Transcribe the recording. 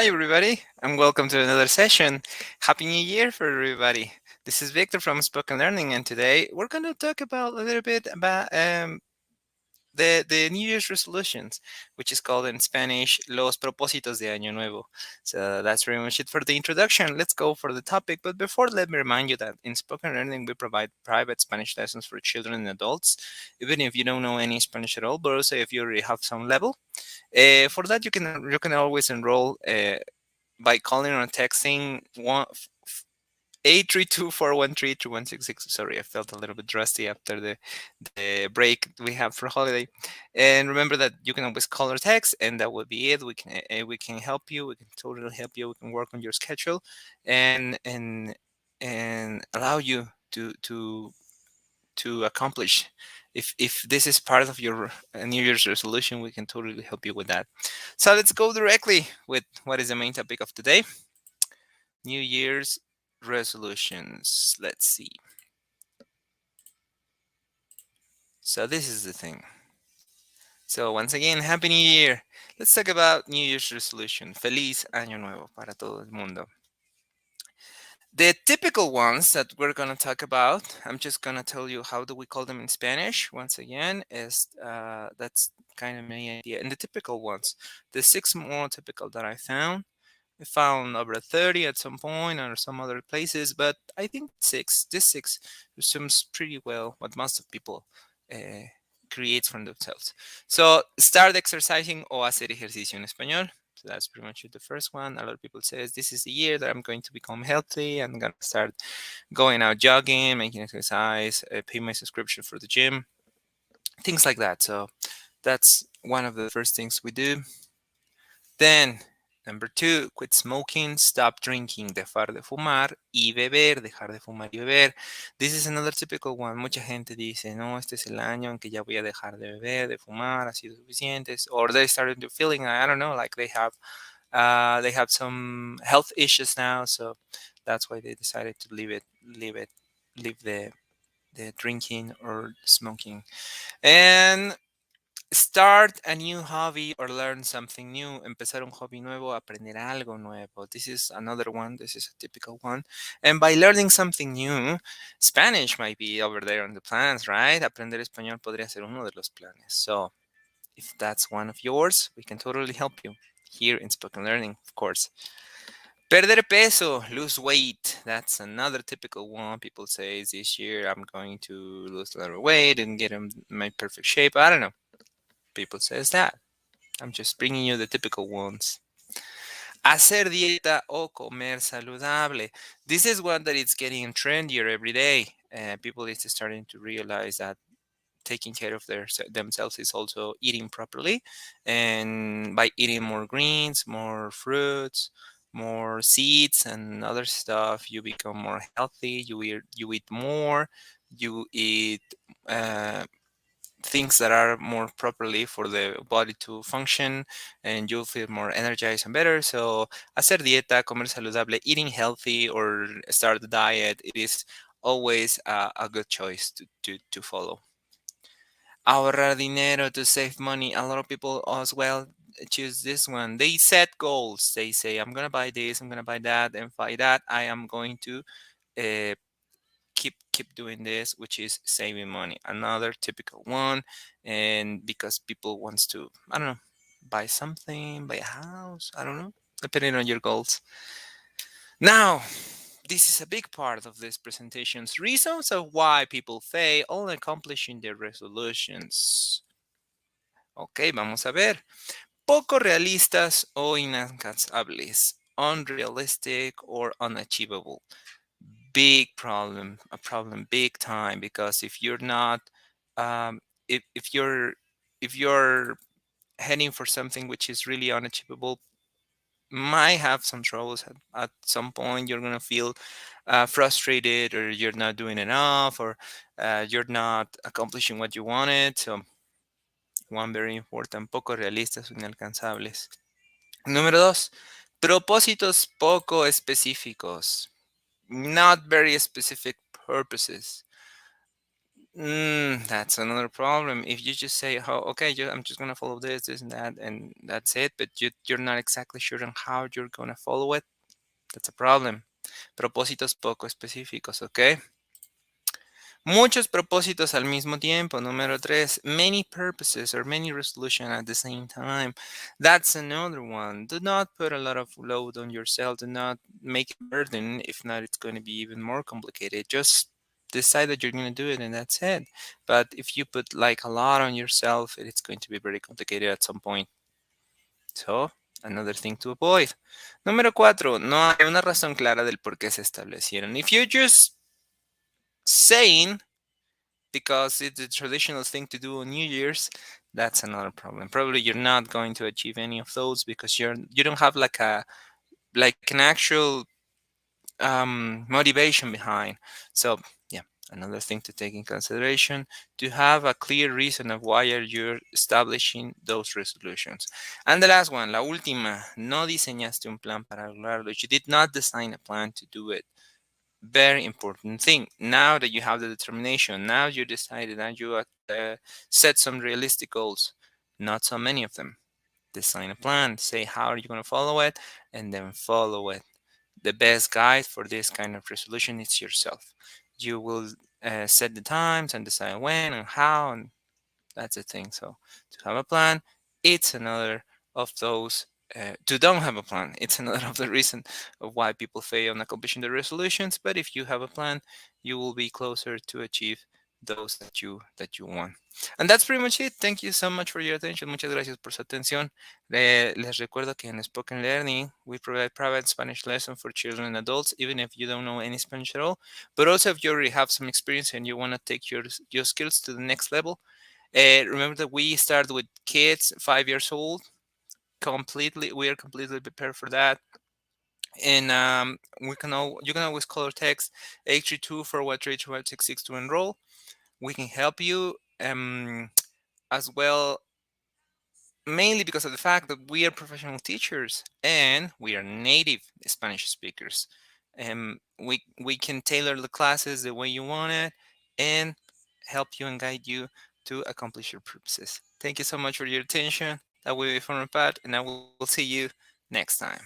Hi, everybody, and welcome to another session. Happy New Year for everybody. This is Victor from Spoken Learning, and today we're going to talk about a little bit about the New Year's resolutions, which is called in Spanish Los Propósitos de Año Nuevo. So that's pretty much it for the introduction. Let's go for the topic. But before, let me remind you that in Spoken Learning, we provide private Spanish lessons for children and adults, even if you don't know any Spanish at all, but also if you already have some level. For that, you can always enroll by calling or texting 832-413-2166. Sorry, I felt a little bit rusty after the break we have for holiday. And remember that you can always call or text, and that will be it. We can help you. We can totally help you. We can work on your schedule, and allow you to accomplish. If this is part of your New Year's resolution, we can totally help you with that. So let's go directly with what is the main topic of today. New Year's resolutions. Let's see. So this is the thing. So once again, Happy New Year. Let's talk about New Year's resolution. Feliz Año Nuevo para todo el mundo. The typical ones that we're going to talk about, I'm just going to tell you how do we call them in Spanish. Once again, is that's kind of my idea. And the typical ones, the 6 more typical that I found over 30 at some point or some other places, but I think this six resumes pretty well what most of people uh, create from themselves. So start exercising o hacer ejercicio en español. So that's pretty much the first one. A lot of people says this is the year that I'm going to become healthy. I'm gonna start going out jogging, making exercise, pay my subscription for the gym, things like that. So that's one of the first things we do. Then, number 2, quit smoking, stop drinking, dejar de fumar y beber, dejar de fumar y beber. This is another typical one. Mucha gente dice, no, este es el año en que ya voy a dejar de beber, de fumar, ha sido suficientes. Or they started to feeling, I don't know, like they have some health issues now, so that's why they decided to leave the drinking or smoking. And start a new hobby or learn something new. Empezar un hobby nuevo, aprender algo nuevo. This is another one. This is a typical one. And by learning something new, Spanish might be over there on the plans, right? Aprender español podría ser uno de los planes. So if that's one of yours, we can totally help you here in Spoken Learning, of course. Perder peso, lose weight. That's another typical one. People say this year I'm going to lose a lot of weight and get in my perfect shape. I don't know. People says that. I'm just bringing you the typical ones. Hacer dieta o comer saludable. This is one that it's getting trendier every day. People is starting to realize that taking care of themselves is also eating properly, and by eating more greens, more fruits, more seeds and other stuff, you become more healthy. You eat more, you eat uh, things that are more properly for the body to function, and you'll feel more energized and better. So hacer dieta, comer saludable, eating healthy, or start the diet, it is always a good choice to follow. Ahorrar dinero, to save money. A lot of people as well choose this one. They set goals. They say, I'm gonna buy this, I'm gonna buy that, and by that I am going to uh, keep doing this, which is saving money. Another typical one. And because people wants to, I don't know, buy something, buy a house, I don't know, depending on your goals. Now, this is a big part of this presentation's reasons of why people fail on accomplishing their resolutions. Ok, vamos a ver. Poco realistas o inalcanzables. Unrealistic or unachievable. Big problem, a problem big time, because if you're not if you're heading for something which is really unachievable, might have some troubles at some point. You're gonna feel frustrated, or you're not doing enough, or you're not accomplishing what you wanted. So one very important, poco realistas o inalcanzables. Número 2, propósitos poco específicos. Not very specific purposes. That's another problem. If you just say, "Oh, okay, I'm just gonna follow this, and that, and that's it," but you're not exactly sure on how you're gonna follow it, that's a problem. Propósitos poco específicos, ¿ok? Muchos propósitos al mismo tiempo. Número tres, many purposes or many resolutions at the same time. That's another one. Do not put a lot of load on yourself. Do not make it a burden. If not, it's going to be even more complicated. Just decide that you're going to do it and that's it. But if you put like a lot on yourself, it's going to be very complicated at some point. So, another thing to avoid. Número cuatro, no hay una razón clara del por qué se establecieron. If you're just saying because it's a traditional thing to do on New Year's, that's another problem. Probably you're not going to achieve any of those because you don't have like an actual motivation behind. So yeah, another thing to take in consideration to have a clear reason of why are you establishing those resolutions. And the last one, la última, no diseñaste un plan para lograrlo. You did not design a plan to do it. Very important thing. Now that you have the determination, now you decided and you set some realistic goals, not so many of them. Design a plan, say how are you going to follow it, and then follow it. The best guide for this kind of resolution is yourself. You will set the times and decide when and how, and that's the thing. So to have a plan, it's another of those. To don't have a plan, it's another of the reason of why people fail on accomplishing the resolutions. But if you have a plan, you will be closer to achieve those that you want. And that's pretty much it. Thank you so much for your attention. Muchas gracias por su atención. Les recuerdo que en Spoken Learning we provide private Spanish lessons for children and adults, even if you don't know any Spanish at all. But also if you already have some experience and you want to take your skills to the next level, remember that we start with kids 5 years old. We are completely prepared for that. And you can always call our text 832 413 to enroll. We can help you as well, mainly because of the fact that we are professional teachers and we are native Spanish speakers. We can tailor the classes the way you want it and help you and guide you to accomplish your purposes. Thank you so much for your attention. That will be from my part, and I will see you next time.